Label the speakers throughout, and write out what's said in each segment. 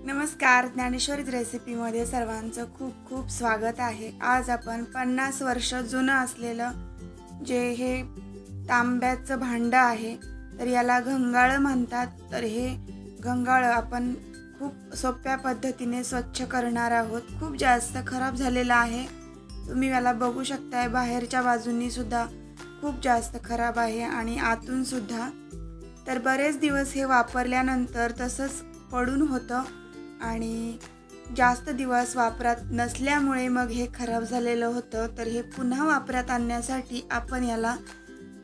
Speaker 1: नमस्कार, ज्ञानेश्वरीज रेसिपीमध्ये सर्वांचं खूप खूप स्वागत आहे। आज आपण 50 वर्ष जुनं असलेलं जे हे तांब्याचं भांडं आहे तर याला घंगाळ म्हणतात। तर हे घंगाळ आपण खूप सोप्या पद्धतीने स्वच्छ करणार आहोत। खूप जास्त खराब झालेलं आहे, तुम्ही याला बघू शकताय। बाहेरच्या बाजूंनी सुद्धा खूप जास्त खराब आहे आणि आतून सुद्धा। तर बरेच दिवस हे वापरल्यानंतर तसंच पडून होतं आणि जास्त दिवस वापरात नसल्यामुळे मग हे खराब झालेलं होतं। तर हे पुन्हा वापरात आणण्यासाठी आपण याला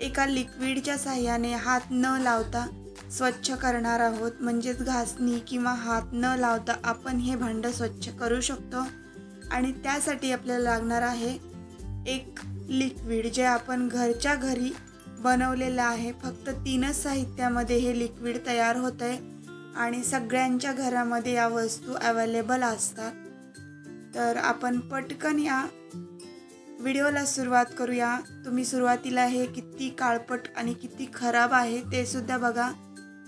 Speaker 1: एका लिक्विडच्या सहाय्याने हात न लावता स्वच्छ करणार आहोत। म्हणजेच घासणी किंवा हात न लावता आपण हे भांडं स्वच्छ करू शकतो। आणि त्यासाठी आपल्याला लागणार आहे एक लिक्विड जे आपण घरच्या घरी बनवलेलं आहे। फक्त 3च साहित्यामध्ये हे लिक्विड तयार होतंय आणि सगळ्यांच्या घरामध्ये या वस्तू अवेलेबल असतात। तर आपण पटकन या व्हिडिओला सुरुवात करूया। तुम्ही सुरुवातीला हे किती काळपट आणि किती खराब आहे ते सुद्धा बघा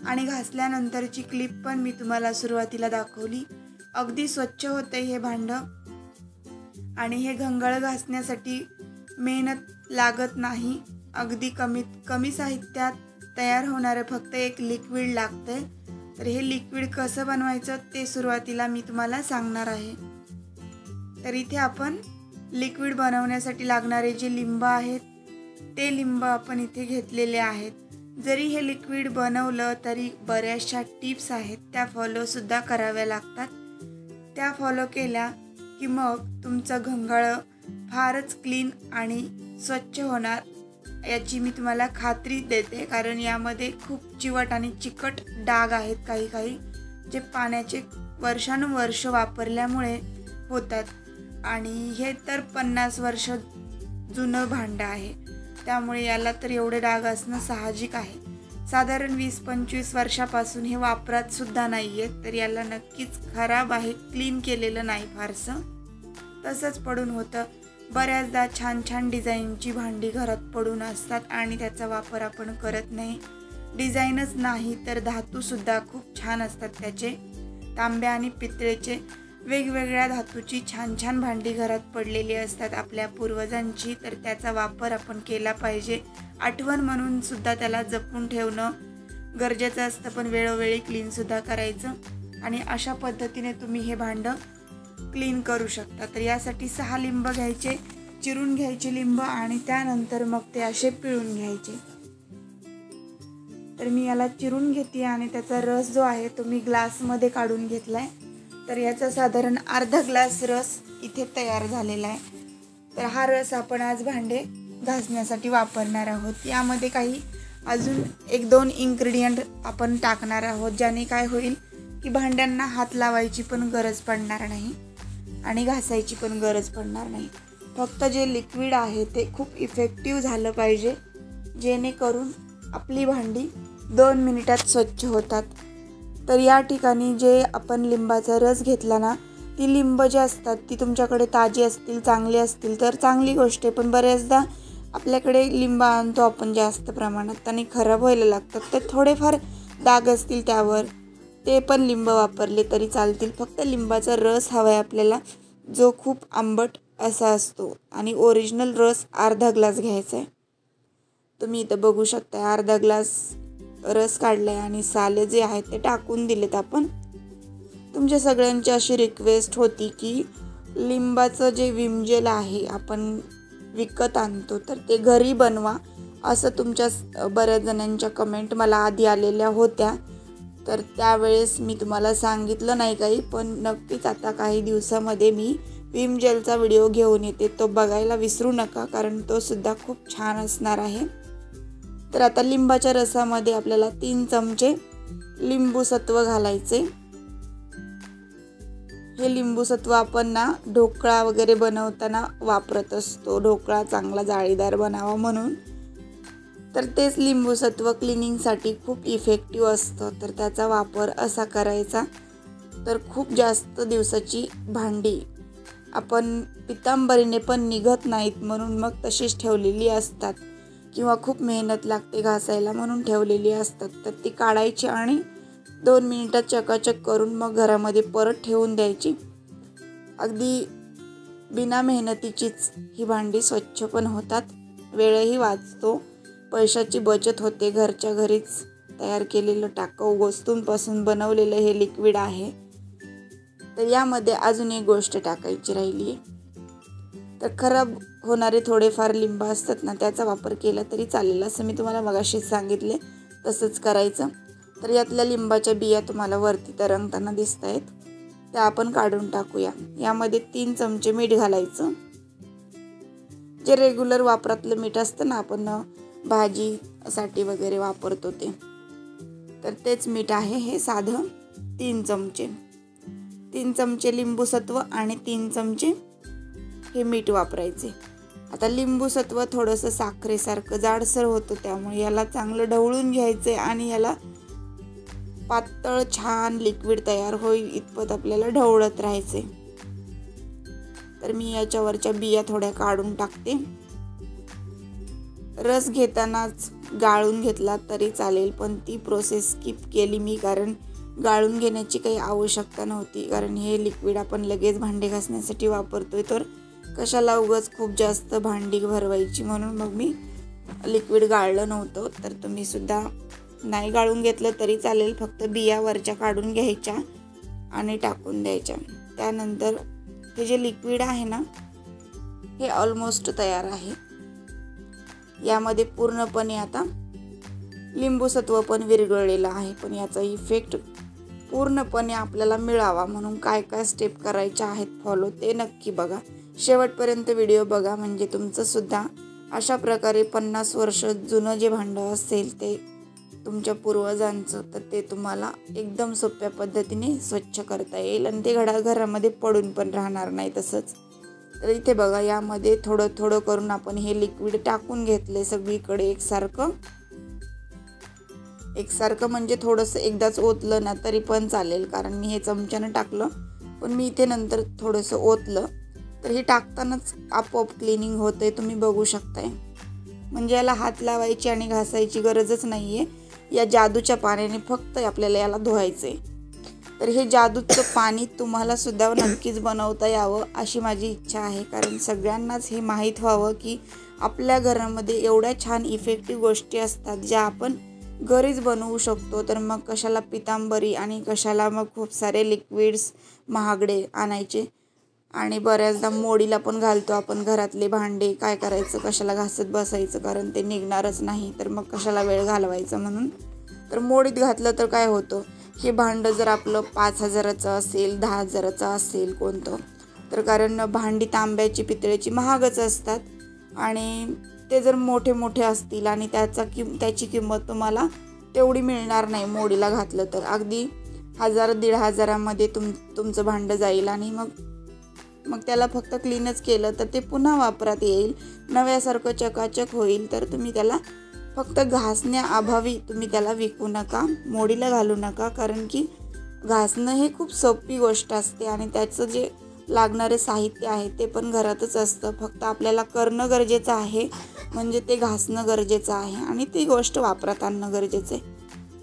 Speaker 1: आणि घासल्यानंतरची क्लिप पण मी तुम्हाला सुरुवातीला दाखवली। अगदी स्वच्छ होते हे भांडं आणि हे घंगाळ घासण्यासाठी मेहनत लागत नाही। अगदी कमी साहित्यात तयार होणारे फक्त एक लिक्विड लागते। तर हे लिक्विड कसं बनवायचं ते सुरुवातीला मी तुम्हाला सांगणार आहे। तर इथे आपण लिक्विड बनवण्यासाठी लागणारे जे लिंब आहेत ते लिंब आपण इथे घेतलेले आहेत। जरी हे लिक्विड बनवलं तरी बऱ्याचशा टिप्स आहेत त्या फॉलो सुद्धा कराव्या लागतात। त्या फॉलो केल्या की मग तुमचं घंगाळ फारच क्लीन आणि स्वच्छ होणार याची मी तुम्हाला खात्री देते। कारण यामध्ये खूप चिवट आणि चिकट डाग आहेत काही जे पाण्याचे वर्षानुवर्ष वापरल्यामुळे होतात। आणि हे तर 50 वर्ष जुनं भांडं आहे त्यामुळे याला तर एवढे डाग असणं साहजिक आहे। साधारण 20-25 वर्षापासून हे वापरात सुद्धा नाही आहेत। तर याला नक्कीच खराब आहे, क्लीन केलेलं नाही फारसं, तसंच पडून होतं। बऱ्याचदा छान डिझाईनची भांडी घरात पडून असतात आणि त्याचा वापर आपण करत नाही। डिझाईनच नाही तर धातूसुद्धा खूप छान असतात त्याचे। तांब्या आणि पितळेचे वेगवेगळ्या धातूची छान भांडी घरात पडलेली असतात आपल्या पूर्वजांची। तर त्याचा वापर आपण केला पाहिजे। आठवण म्हणून सुद्धा त्याला जपून ठेवणं गरजेचं असतं, पण वेळोवेळी क्लीनसुद्धा करायचं। आणि अशा पद्धतीने तुम्ही हे भांडं क्लीन करू शकता। तर यासाठी 6 लिंब घ्यायचे, चिरून घ्यायचे लिंब आणि त्यानंतर मग ते असे पिळून घ्यायचे। तर मी याला चिरून घेते आणि त्याचा रस जो आहे तो मी ग्लासमध्ये काढून घेतलाय। तर याचा साधारण अर्धा ग्लास रस इथे तयार झालेला आहे। तर हा रस आपण आज भांडे घासण्यासाठी वापरणार आहोत। यामध्ये काही अजून 1-2 इन्ग्रेडियंट आपण टाकणार आहोत, ज्याने काय होईल की भांड्यांना हात लावायची पण गरज पडणार नाही आणि घासायची पण गरज पडणार नाही। फक्त जे लिक्विड आहे ते खूप इफेक्टिव्ह झालं पाहिजे, जेणेकरून आपली भांडी 2 मिनिटात स्वच्छ होतात। तर या ठिकाणी जे आपण लिंबाचा रस घेतला ना, ती लिंब जे असतात ती तुमच्याकडे ताजी असतील, चांगली असतील तर चांगली गोष्ट आहे। पण बऱ्याचदा आपल्याकडे लिंब आणतो आपण जास्त प्रमाणात आणि खराब व्हायला लागतात। तर थोडेफार डाग असतील त्यावर, ते पण लिंब वापरले तरी चालतील। फक्त लिंबाचा रस हवा आहे आपल्याला, जो खूप आंबट असा असतो। आणि ओरिजिनल रस अर्धा ग्लास घ्यायचा आहे। तुम्ही इथं बघू शकता अर्धा ग्लास रस काढलाय आणि साले जे आहेत ते टाकून दिलेत आपण। तुमच्या सगळ्यांची अशी रिक्वेस्ट होती की लिंबाचं जे विम जेल आहे आपण विकत आणतो तर ते घरी बनवा, असं तुमच्या बऱ्याच जणांच्या कमेंट मला आधी आलेल्या होत्या। तर त्यावेळेस मी तुम्हाला सांगितलं नाही काही, पण नक्कीच आता काही दिवसामध्ये मी विम जेलचा व्हिडिओ घेऊन येते, तो बघायला विसरू नका कारण तो सुद्धा खूप छान असणार आहे। तर आता लिंबाच्या रसामध्ये आपल्याला 3 चमचे लिंबू सत्व घालायचे। हे लिंबू सत्व आपण ना ढोकळा वगैरे बनवताना वापरत असतो, ढोकळा चांगला जाळीदार बनावा म्हणून। तर तेच लिंबू सत्व क्लिनिंगसाठी खूप इफेक्टिव्ह असतं, तर त्याचा वापर असा करायचा। तर खूप जास्त दिवसाची भांडी आपण पितांबरीने पण निघत नाहीत म्हणून मग तशीच ठेवलेली असतात किंवा खूप मेहनत लागते घासायला म्हणून ठेवलेली असतात। तर ती काढायची आणि 2 मिनिटात चकाचक करून मग घरामध्ये परत ठेवून द्यायची. अगदी बिना मेहनतीचीच ही भांडी स्वच्छ पण होतात, वेळही वाचतो, पैशाची बचत होते. घरच्या घरीच तयार केलेलं टाकाऊ वस्तूंपासून बनवलेलं हे लिक्विड आहे. तर यामध्ये अजून एक गोष्ट टाकायची राहिली आहे. तर खराब होणारे थोडेफार लिंब असतात ना, त्याचा वापर केला तरी चालेल, असं मी तुम्हाला मगाशीच सांगितले. तसंच करायचं. तर यातल्या लिंबाच्या बिया तुम्हाला वरती तरंगताना दिसत आहेत, त्या आपण काढून टाकूया. यामध्ये 3 चमचे मीठ घालायचं. जे रेग्युलर वापरातलं मीठ असतं ना, आपण भाजीसाठी वगैरे वापरतो ते, तर तेच मीठ आहे हे साधं. 3 चमचे 3 चमचे लिंबू सत्व आणि 3 चमचे हे मीठ वापरायचे. आता लिंबू सत्व थोडंसं साखरेसारखं जाडसर होतं, त्यामुळे याला चांगलं ढवळून घ्यायचे आणि याला पातळ छान लिक्विड तयार होईल इतपत आपल्याला ढवळत राहायचे. तर मी याच्यावरच्या बिया थोड्या काढून टाकते. रस घेतानाच गाळून घेतला तरी चालेल, पण ती प्रोसेस स्किप केली मी, कारण गाळून घेण्याची काही आवश्यकता नव्हती. कारण हे लिक्विड आपण लगेच भांडे घासण्यासाठी वापरतोय, तर कशाला उगाच खूप जास्त भांडी भरवायची, म्हणून मग मी लिक्विड गाळलं नव्हतं. तर तुम्ही सुद्धा नाही गाळून घेतलं तरी चालेल, फक्त बिया वरच्या काढून घ्यायच्या आणि टाकून द्यायच्या. त्यानंतर हे जे लिक्विड आहे ना, हे ऑलमोस्ट तयार आहे. यामध्ये पूर्णपणे आता लिंबू सत्व पण विरघळलेलं आहे, पण याचा इफेक्ट पूर्णपणे आपल्याला मिळावा म्हणून काय काय स्टेप करायच्या आहेत फॉलो, ते नक्की बघा. शेवटपर्यंत व्हिडिओ बघा, म्हणजे तुमचं सुद्धा अशा प्रकारे 50 वर्ष जुनं जे भांडं असेल ते तुमच्या पूर्वजांचं, तर ते तुम्हाला एकदम सोप्या पद्धतीने स्वच्छ करता येईल आणि ते घरामध्ये पडून पण राहणार नाही. तसंच तर इथे बघा, यामध्ये थोडं थोडं करून आपण हे लिक्विड टाकून घेतले सगळीकडे एकसारखं. म्हणजे थोडंसं एकदाच ओतलं ना तरी पण चालेल, कारण मी हे चमच्यानं टाकलं, पण मी इथे नंतर थोडंसं ओतलं. तर हे टाकतानाच आपोआप क्लिनिंग होतंय, तुम्ही बघू शकताय. म्हणजे याला हात लावायची आणि घासायची गरजच नाही आहे. या जादूच्या पाण्याने फक्त आपल्याला याला धुवायचं आहे. तर हे जादूचं पाणी तुम्हाला सुद्धा नक्कीच बनवता यावं अशी माझी इच्छा आहे, कारण सगळ्यांनाच हे माहीत व्हावं की आपल्या घरामध्ये एवढ्या छान इफेक्टिव्ह गोष्टी असतात ज्या आपण घरीच बनवू शकतो. तर मग कशाला पितांबरी आणि कशाला मग खूप सारे लिक्विड्स महागडे आणायचे, आणि बऱ्याचदा मोडीला पण घालतो आपण घरातले भांडे. काय करायचं, कशाला घासत बसायचं, कारण ते निघणारच नाही, तर मग कशाला वेळ घालवायचा म्हणून. तर मोडीत घातलं तर काय होतं, हे भांडं जर आपलं 5,000चं असेल, 10,000चं असेल कोणतं, तर कारण भांडी तांब्याची पितळेची महागच असतात, आणि ते जर मोठे मोठे असतील आणि त्याची किंमत तुम्हाला तेवढी मिळणार नाही मोडीला घातलं तर. अगदी 1,000-1,500मध्ये तुमचं भांडं जाईल, आणि मग त्याला फक्त क्लीनच केलं तर ते पुन्हा वापरात येईल, नव्यासारखं चकाचक होईल. तर तुम्ही त्याला फक्त घासण्याअभावी तुम्ही त्याला विकू नका, मोडीला घालू नका, कारण की घासणं हे खूप सोपी गोष्ट असते आणि त्याचं जे लागणारे साहित्य आहे ते पण घरातच असतं. फक्त आपल्याला करणं गरजेचं आहे, म्हणजे ते घासणं गरजेचं आहे आणि ती गोष्ट वापरात आणणं गरजेचं आहे.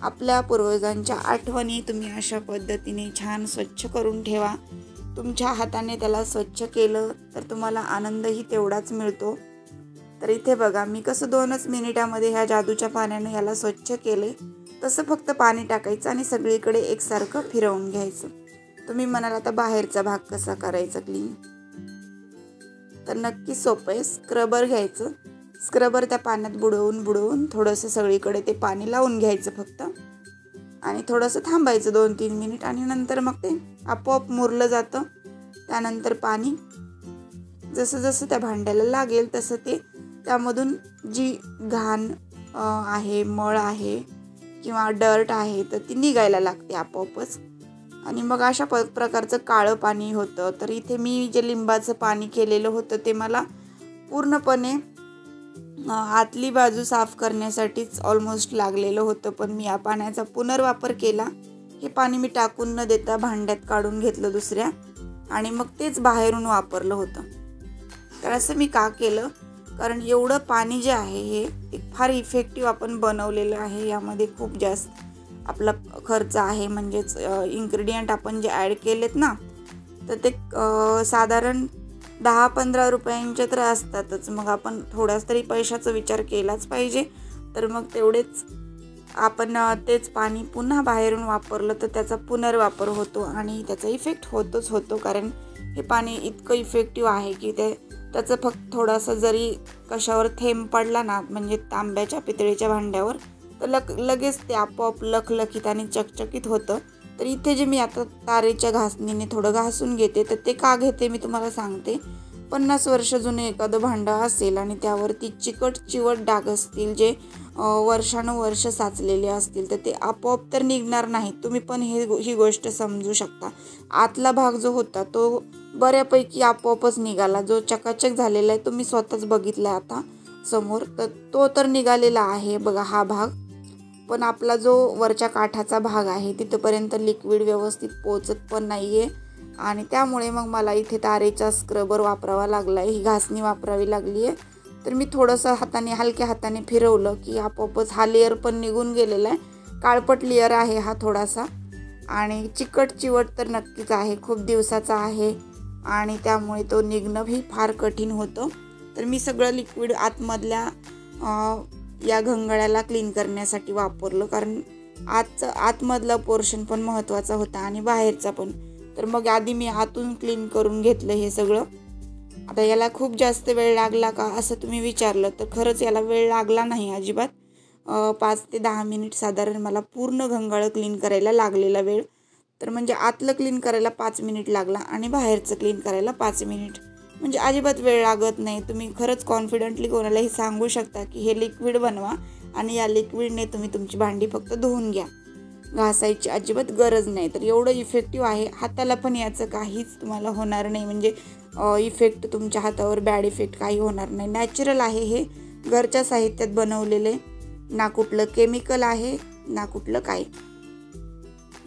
Speaker 1: आपल्या पूर्वजांच्या आठवणी तुम्ही अशा पद्धतीने छान स्वच्छ करून ठेवा. तुमच्या हाताने त्याला स्वच्छ केलं तर तुम्हाला आनंदही तेवढाच मिळतो. तर इथे बघा, मी कसं 2च मिनिटामध्ये ह्या जादूच्या पाण्याने याला स्वच्छ केले. तसं फक्त पाणी टाकायचं आणि सगळीकडे एकसारखं फिरवून घ्यायचं. तुम्ही म्हणाल आता बाहेरचा भाग कसा करायचा क्लीन, तर नक्की सोपं आहे. स्क्रबर घ्यायचं, स्क्रबर त्या पाण्यात बुडवून थोडंसं सगळीकडे ते पाणी लावून घ्यायचं फक्त, आणि थोडंसं थांबायचं 2-3 मिनिट, आणि नंतर मग ते आपोआप मुरलं जातं. त्यानंतर पाणी जसं जसं त्या भांड्याला लागेल तसं ते त्यामधून जी घाण आहे, मळ आहे किंवा डर्ट आहे, तर ती निघायला लागते आपोआपच. आणि मग अशा प्रकारचं काळं पाणी होतं. तर इथे मी जे लिंबाचं पाणी केलेलं होतं ते मला पूर्णपणे आतली बाजू साफ करण्यासाठीच ऑलमोस्ट लागलेलं होतं, पण मी या पाण्याचा पुनर्वापर केला. हे पाणी मी टाकून न देता भांड्यात काढून घेतलं दुसऱ्या, आणि मग तेच बाहेरून वापरलं होतं. तर असं मी का केलं, कारण एवढं पाणी जे आहे हे फार इफेक्टिव्ह आपण बनवलेलं आहे. यामध्ये खूप जास्त आपला खर्च आहे, म्हणजेच इन्ग्रेडियंट आपण जे ॲड केलेत ना, तर ते साधारण 10-15 रुपयांचे तर असतातच. मग आपण थोड्याच तरी पैशाचा विचार केलाच पाहिजे. तर मग तेवढेच आपण तेच पाणी पुन्हा बाहेरून वापरलं तर त्याचा पुनर्वापर होतो आणि त्याचा इफेक्ट होतोच होतो. कारण हे पाणी इतकं इफेक्टिव्ह आहे की त्याचं फक्त थोडासा जरी कशावर थेंब पडला ना, म्हणजे तांब्याच्या पितळीच्या भांड्यावर, तर लगेच ते आपोआप लखलखीत आणि चकचकीत होतं. तर इथे जे मी आता तारेच्या घासणीने थोडं घासून घेते, तर ते का घेते मी तुम्हाला सांगते. 50 वर्ष जुने एखादं भांडं असेल आणि त्यावरती चिकट चिवट डाग असतील, जे वर्षानुवर्ष साचलेले असतील, तर ते आपोआप तर निघणार नाही. तुम्ही पण ही गोष्ट समजू शकता. आतला भाग जो होता तो बऱ्यापैकी आपोआपच निघाला. जो चकाचक झालेला आहे तो मी स्वतःच बघितला आता समोर, तर तो तर निघालेला आहे बघा हा भाग. पण आपला जो वरच्या काठाचा भाग आहे तिथपर्यंत लिक्विड व्यवस्थित पोचत पण नाही आहे. आणि त्यामुळे मग मला इथे तारेचा स्क्रबर वापरावा लागला आहे, ही घासणी वापरावी लागली आहे. तर मी थोडंसं हलक्या हाताने फिरवलं की आपोआपच हा लेअर पण निघून गेलेला आहे. काळपट लेअर आहे हा थोडासा, आणि चिकट चिवट तर नक्कीच आहे, खूप दिवसाचा आहे आणि त्यामुळे तो निघणंही फार कठीण होतं. तर मी सगळं लिक्विड आतमधल्या या घंगळ्याला क्लीन करण्यासाठी वापरलं, कारण आतमधला पोर्शन पण महत्त्वाचा होता आणि बाहेरचा पण. तर मग आधी मी आतून क्लीन करून घेतलं हे सगळं. आता याला खूप जास्त वेळ लागला का असं तुम्ही विचारलं, तर खरंच याला वेळ लागला नाही अजिबात. 5 ते 10 मिनिट साधारण मला पूर्ण घंगाळं क्लीन करायला लागलेला वेळ. तर म्हणजे आतलं क्लीन करायला 5 मिनिट लागला आणि बाहेरचं क्लीन करायला 5 मिनिट. म्हणजे अजिबात वेळ लागत नाही. तुम्ही खरंच कॉन्फिडंटली कोणालाही सांगू शकता की हे लिक्विड बनवा आणि या लिक्विडने तुम्ही तुमची भांडी फक्त धुवून घ्या, घासायची अजिबात गरज नाही. तर एवढं इफेक्टिव्ह आहे. हाताला पण याचं काहीच तुम्हाला होणार नाही, म्हणजे इफेक्ट तुमच्या हातावर बॅड इफेक्ट काही होणार नाही. नॅचरल आहे हे, घरच्या साहित्यात बनवलेले, ना कुठलं केमिकल आहे ना कुठलं काय.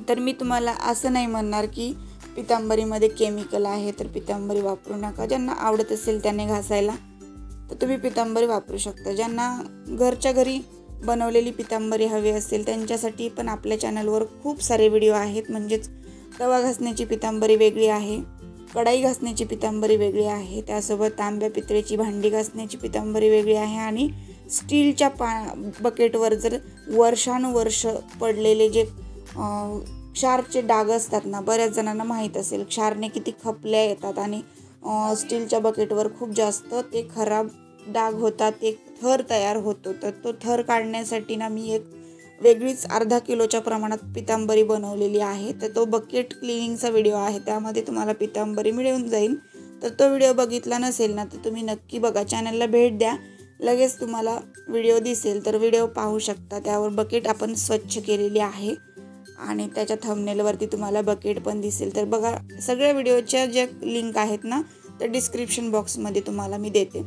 Speaker 1: तर मी तुम्हाला असं नाही म्हणणार की पितांबरीमध्ये केमिकल आहे तर पितांबरी वापरू नका. ज्यांना आवडत असेल त्याने घासायला तर तुम्ही पितांबरी वापरू शकता. ज्यांना घरच्या घरी बनवलेली पितांबरी हवी असेल त्यांच्यासाठी पण आपल्या चॅनलवर खूप सारे व्हिडिओ आहेत. म्हणजेच तवा घासण्याची पितांबरी वेगळी आहे, कढाई घासण्याची पितांबरी वेगळी आहे, त्यासोबत तांब्या पितळेची भांडी घासण्याची पितांबरी वेगळी आहे, आणि स्टीलच्या बकेटवर जर वर्षानुवर्ष पडलेले जे क्षारचे डाग असतात ना, बऱ्याच जणांना माहीत असेल क्षारने किती खपल्या येतात आणि स्टीलच्या बकेटवर खूप जास्त ते खराब डाग होतात, एक थर तयार होतो. तर तो थर काढण्यासाठी ना मी एक वेगळीच अर्धा किलोच्या प्रमाणात पितांबरी बनवलेली आहे. तर तो बकेट क्लिनिंगचा व्हिडिओ आहे, त्यामध्ये तुम्हाला पितांबरी मिळून जाईल. तर तो व्हिडिओ बघितला नसेल ना तर तुम्ही नक्की बघा, चॅनलला भेट द्या, लगेच तुम्हाला व्हिडिओ दिसेल. तर व्हिडिओ पाहू शकता, त्यावर बकेट आपण स्वच्छ केलेली आहे आणि त्याच्या थंबनेलवरती तुम्हाला बकेट पण दिसेल. तर बघा, सगळ्या व्हिडिओच्या ज्या लिंक आहेत ना तर डिस्क्रिप्शन बॉक्समध्ये तुम्हाला मी देते.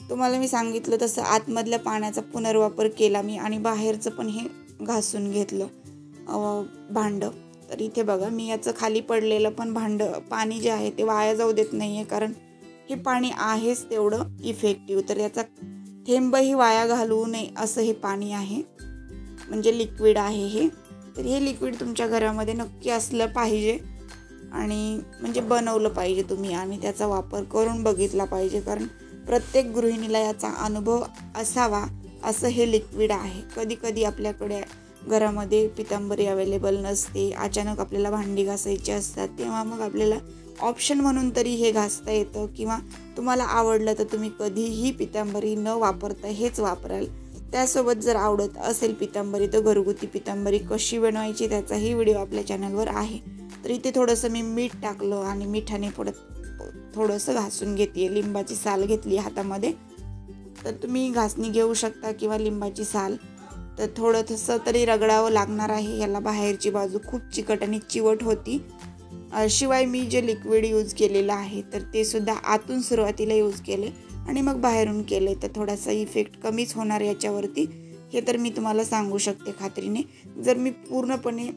Speaker 1: तुम्हाला मी सांगितलं तसं आतमधल्या पाण्याचा पुनर्वापर केला मी आणि बाहेरचं पण हे घासून घेतलं भांडं. तर इथे बघा, मी याचं खाली पडलेलं पण भांडं पाणी जे आहे ते वाया जाऊ देत नाही आहे, कारण हे पाणी आहेच तेवढं इफेक्टिव्ह. तर याचा थेंबही वाया घालवू नये असं हे पाणी आहे, म्हणजे लिक्विड आहे हे. तर हे लिक्विड तुमच्या घरामध्ये नक्की असलं पाहिजे आणि म्हणजे बनवलं पाहिजे तुम्ही आणि त्याचा वापर करून बघितला पाहिजे, कारण प्रत्येक गृहिणीला याचा अनुभव असावा असं हे लिक्विड आहे. कधी कधी आपल्याकडे घरामध्ये पितांबरी अवेलेबल नसते, अचानक आपल्याला भांडी घासायची असतात, तेव्हा मग आपल्याला ऑप्शन म्हणून तरी हे घासता येतं, किंवा तुम्हाला आवडलं तर तुम्ही कधीही पितांबरी न वापरता हेच वापराल. त्यासोबत जर आवडत असेल पितांबरी तर घरगुती पितांबरी कशी बनवायची त्याचाही व्हिडिओ आपल्या चॅनलवर आहे. तर इथे थोडंसं मी मीठ टाकलं आणि मिठाने थोडंसं घासून घेते. लिंबाची साल घेतली हातामध्ये, तर तुम्ही घासणी घेऊ शकता किंवा लिंबाची साल. तर थोडंसं तरी रगडावं लागणार आहे याला. बाहेरची बाजू खूप चिकट आणि चिवट होती. शिवाय मी जे लिक्विड यूज केलेलं आहे तर ते सुद्धा आतून सुरुवातीला यूज केले आणि मग बाहेरून केले, तर थोडासा इफेक्ट कमीच होणार याच्यावरती, हे तर मी तुम्हाला सांगू शकते खात्रीने. जर मी पूर्णपणे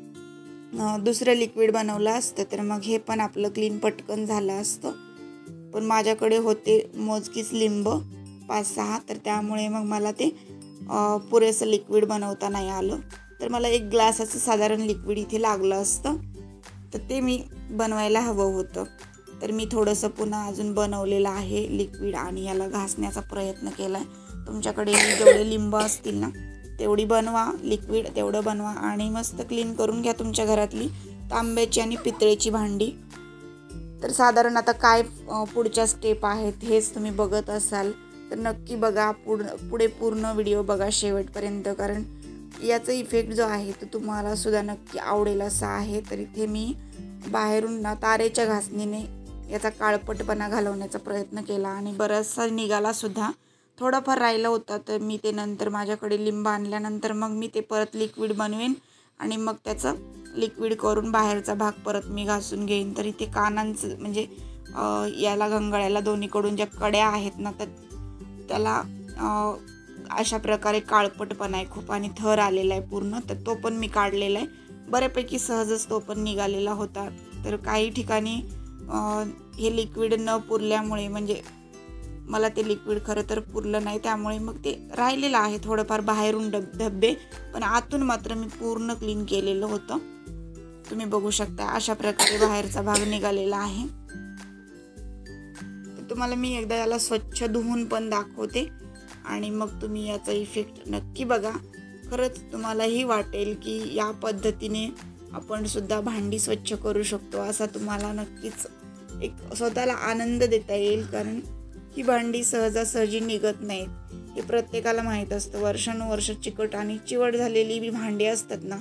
Speaker 1: दुसरं लिक्विड बनवलं असतं तर मग हे पण आपलं क्लीन पटकन झालं असतं. पण माझ्याकडे होते मोजकीच लिंब 5-6, तर त्यामुळे मग मला ते पुरेसं लिक्विड बनवता नाही आलं. तर मला 1 ग्लासाचं साधारण लिक्विड इथे लागलं असतं, तर ते मी बनवायला हवं होतं. तर मी थोडंसं पुन्हा अजून बनवलेलं आहे लिक्विड आणि याला घासण्याचा प्रयत्न केला आहे. तुमच्याकडे जेवढे लिंब असतील ना तेवढी बनवा, लिक्विड तेवढं बनवा आणि मस्त क्लीन करून घ्या तुमच्या घरातली तांब्याची आणि पितळेची भांडी. तर साधारण आता काय पुढच्या स्टेप आहेत हेच तुम्ही बघत असाल तर नक्की बघा, पुढे पूर्ण व्हिडिओ बघा शेवटपर्यंत, कारण याचा इफेक्ट जो आहे तो तुम्हाला सुद्धा नक्की आवडेल असा आहे. तर इथे मी बाहेरून ना तारेच्या घासणीने याचा काळपटपणा घालवण्याचा प्रयत्न केला आणि बराचसा निघाला सुद्धा. थोडाफार राहिलं होतं तर मी ते नंतर माझ्याकडे लिंब आणल्यानंतर मग मी ते परत लिक्विड बनवेन आणि मग त्याचं लिक्विड करून बाहेरचा भाग परत मी घासून घेईन. तर इथे कानांचं म्हणजे याला घंगळ्याला दोन्हीकडून ज्या कड्या आहेत ना तर त्याला अशा प्रकारे काळपटपणा आहे खूप आणि थर आलेला आहे पूर्ण, तर तो पण मी काढलेला आहे. बऱ्यापैकी सहजच तो पण निघालेला होता. तर काही ठिकाणी हे लिक्विड न पुरल्यामुळे म्हणजे मला ते लिक्विड खरं तर पुरलं नाही, त्यामुळे मग ते राहिलेलं आहे थोडंफार बाहेरून धब्बे, पण आतून मात्र मी पूर्ण क्लीन केलेलं होतं. तुम्ही बघू शकता अशा प्रकारे बाहेरचा भाग निघालेला आहे. तर तुम्हाला मी एकदा याला स्वच्छ धुवून पण दाखवते आणि मग तुम्ही याचा इफेक्ट नक्की बघा. खरंच तुम्हालाही वाटेल की या पद्धतीने आपण सुद्धा भांडी स्वच्छ करू शकतो, असा तुम्हाला नक्कीच एक स्वतःला आनंद देता येईल. कारण ही भांडी सहजासहजी निघत नाहीत, हे प्रत्येकाला माहीत असतं. वर्षानुवर्ष चिकट आणि चिवट झालेली बी भांडी असतात ना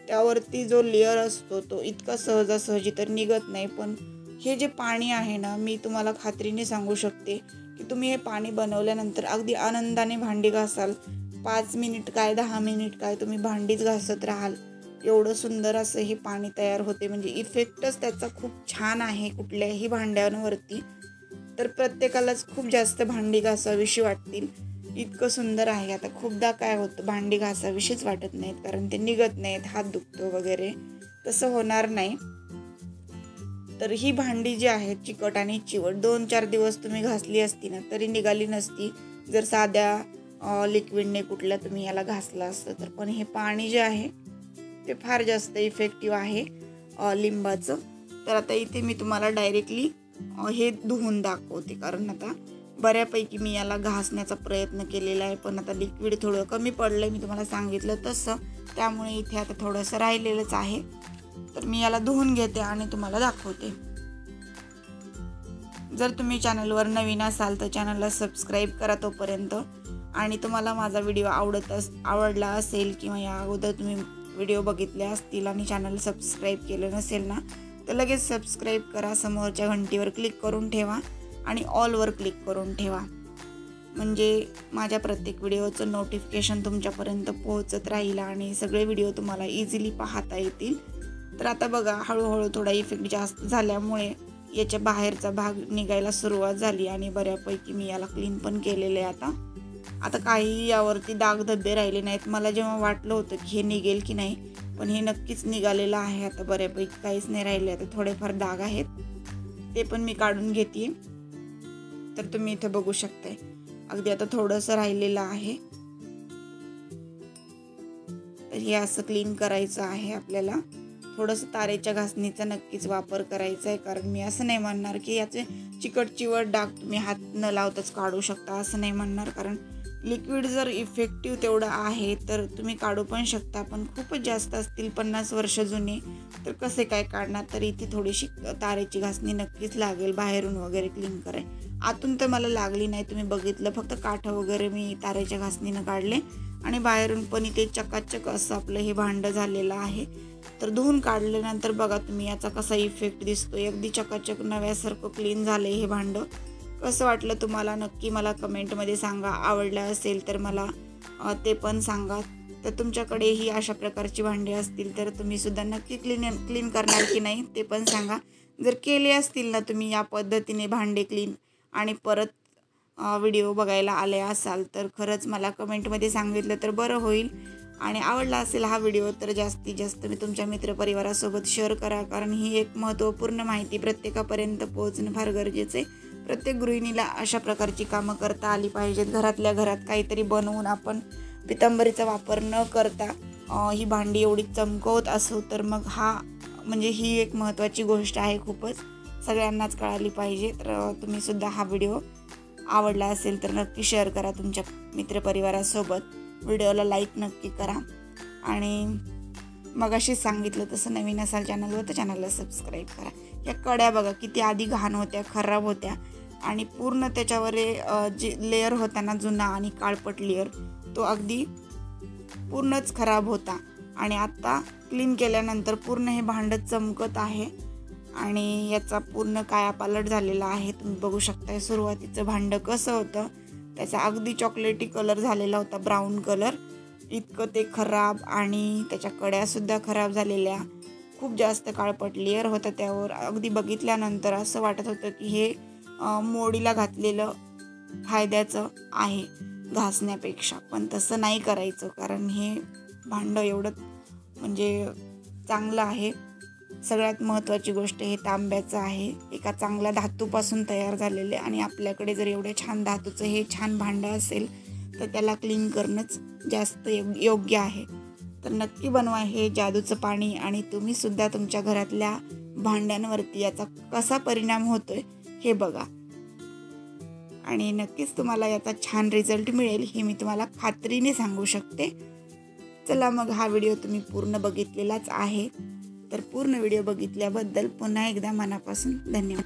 Speaker 1: त्यावरती जो लेअर असतो तो इतका सहजासहजी तर निघत नाही. पण हे जे पाणी आहे ना, मी तुम्हाला खात्रीने सांगू शकते की तुम्ही हे पाणी बनवल्यानंतर अगदी आनंदाने भांडी घासाल. 5 मिनिट काय 10 मिनिट काय तुम्ही भांडीच घासत राहाल, एवढं सुंदर असं हे पाणी तयार होते. म्हणजे इफेक्टच त्याचा खूप छान आहे कुठल्याही भांड्यांवरती. तर प्रत्येकालाच खूप जास्त भांडी घासावीशी वाटतील, इतकं सुंदर आहे. आता खूपदा काय होतं भांडी घासावीशीच वाटत नाहीत कारण ते निघत नाहीत, हात दुखतो वगैरे, तसं होणार नाही. तर ही भांडी जी आहे चिकट आणि चिवट 2-4 दिवस तुम्ही घासली असती ना तरी निघाली नसती जर साध्या लिक्विडने कुठल्या तुम्ही याला घासला असतं तर. पण हे पाणी जे आहे ते फार जास्त इफेक्टिव्ह आहे लिंबाचं. तर आता इथे मी तुम्हाला डायरेक्टली हे धुवून दाखवते, कारण आता बऱ्यापैकी मी याला घासण्याचा प्रयत्न केलेला आहे पण आता लिक्विड थोडं कमी पडलं आहे, मी तुम्हाला सांगितलं तसं, त्यामुळे इथे आता थोडंसं राहिलेलंच आहे. तर मी याला धुवून घेते आणि तुम्हाला दाखवते. जर तुम्ही चॅनलवर नवीन असाल तर चॅनलला सबस्क्राईब करा तोपर्यंत, आणि तुम्हाला माझा व्हिडिओ आवडला असेल किंवा या अगोदर तुम्ही व्हिडिओ बघितले असतील आणि चॅनल सबस्क्राईब केलं नसेल ना तर लगेच सबस्क्राईब करा. समोरच्या घंटीवर क्लिक करून ठेवा आणि ऑलवर क्लिक करून ठेवा, म्हणजे माझ्या प्रत्येक व्हिडिओचं नोटिफिकेशन तुमच्यापर्यंत पोहोचत राहील आणि सगळे व्हिडिओ तुम्हाला इझिली पाहता येतील. तर आता बघा हळूहळू थोडा इफेक्ट जास्त झाल्यामुळे याच्या बाहेरचा भाग निघायला सुरुवात झाली आणि बऱ्यापैकी मी याला क्लीन पण केलेलं आहे. आता काही यावरती दाग धब्बे राहिले नाहीत. मला जेव्हा वाटलं होतं की हे निघेल की नाही, पण हे नक्कीच निघालेलं आहे. आता बऱ्यापैकी काहीच नाही राहिले, आता थोडेफार दाग आहेत ते पण मी काढून घेते. तर तुम्ही इथे बघू शकताय अगदी आता थोडंसं राहिलेलं आहे. तर हे असं क्लीन करायचं आहे आपल्याला. थोडंसं तारेच्या घासणीचा नक्कीच वापर करायचा आहे, कारण मी असं नाही म्हणणार की याचे चिकट चिवट डाग तुम्ही हात न लावताच काढू शकता, असं नाही म्हणणार. कारण लिक्विड जर इफेक्टिव्ह तेवढं आहे तर तुम्ही काढू पण शकता, पण खूपच जास्त असतील 50 वर्ष जुने तर कसे काय काढणार. तर इथे थोडीशी तारेची घासणी नक्कीच लागेल बाहेरून वगैरे क्लीन कराय. आतून तर मला लागली नाही, तुम्ही बघितलं, फक्त काठं वगैरे मी तारेच्या घासणीनं काढले आणि बाहेरून पण इथे चकाचक असं आपलं हे भांडं झालेलं आहे. तर धुवून काढल्यानंतर बघा तुम्ही याचा कसा इफेक्ट दिसतोय, अगदी चकाचक नव्यासारखं क्लीन झालं हे भांडं. कसं वाटलं तुम्हाला नक्की मला कमेंटमध्ये सांगा. आवडलं असेल तर मला ते पण सांगा. तर तुमच्याकडेही अशा प्रकारची भांडी असतील तर तुम्ही सुद्धा नक्की क्लीन करणार की नाही ते पण सांगा. जर केले असतील ना तुम्ही या पद्धतीने भांडे क्लीन आणि परत व्हिडिओ बघायला आले असाल तर खरंच मला कमेंटमध्ये सांगितलं तर बरं होईल. आणि आवडला असेल हा व्हिडिओ तर जास्तीत जास्त मी तुमच्या मित्रपरिवारासोबत शेअर करा, कारण ही एक महत्त्वपूर्ण माहिती प्रत्येकापर्यंत पोहोचणं फार गरजेचं आहे. प्रत्येक गृहिणीला अशा प्रकारची कामं करता आली पाहिजेत. घरातल्या घरात काहीतरी बनवून आपण पितांबरीचा वापर न करता ही भांडी एवढी चमकवत असो तर मग म्हणजे ही एक महत्त्वाची गोष्ट आहे, खूपच सगळ्यांनाच कळाली पाहिजे. तर तुम्ही सुद्धा हा व्हिडिओ आवडला असेल तर नक्की शेअर करा तुमच्या मित्रपरिवारासोबत. व्हिडिओला लाईक नक्की करा आणि मग अशीच सांगितलं तसं नवीन असाल चॅनलवर तर चॅनलला सबस्क्राईब करा. या कड्या बघा किती आधी घाण होत्या, खराब होत्या आणि पूर्ण त्याच्यावर जे लेअर होता ना जुना आणि काळपट लेअर, तो अगदी पूर्णच खराब होता आणि आता क्लीन केल्यानंतर पूर्ण हे भांडं चमकत आहे आणि याचा पूर्ण कायापालट झालेला आहे. तुम्ही बघू शकता सुरुवातीचं भांडं कसं होतं, त्याचा अगदी चॉकलेटी कलर झालेला होता, ब्राऊन कलर. इतकं ते खराब आणि त्याच्या कड्यासुद्धा खराब झालेल्या, खूप जास्त काळपट लेअर होता त्यावर. अगदी बघितल्यानंतर असं वाटत होतं की हे मोडीला घातलेलं फायद्याचं आहे घासण्यापेक्षा, पण तसं नाही करायचं कारण हे भांडं एवढं म्हणजे चांगलं आहे. सगळ्यात महत्त्वाची गोष्ट हे तांब्याचं आहे, एका चांगल्या धातूपासून तयार झालेले आणि आपल्याकडे जर एवढे छान धातूचं हे छान भांडं असेल तर त्याला क्लीन करणंच जास्त योग्य आहे. तर नक्की बनवा हे जादूचं पाणी आणि तुम्ही सुद्धा तुमच्या घरातल्या भांड्यांवरती याचा कसा परिणाम होतोय हे बघा आणि नक्कीच तुम्हाला याचा छान रिझल्ट मिळेल हे मी तुम्हाला खात्रीने सांगू शकते. चला मग हा व्हिडिओ तुम्ही पूर्ण बघितलेलाच आहे, तर पूर्ण व्हिडिओ बघितल्याबद्दल पुन्हा एकदा मनापासून धन्यवाद.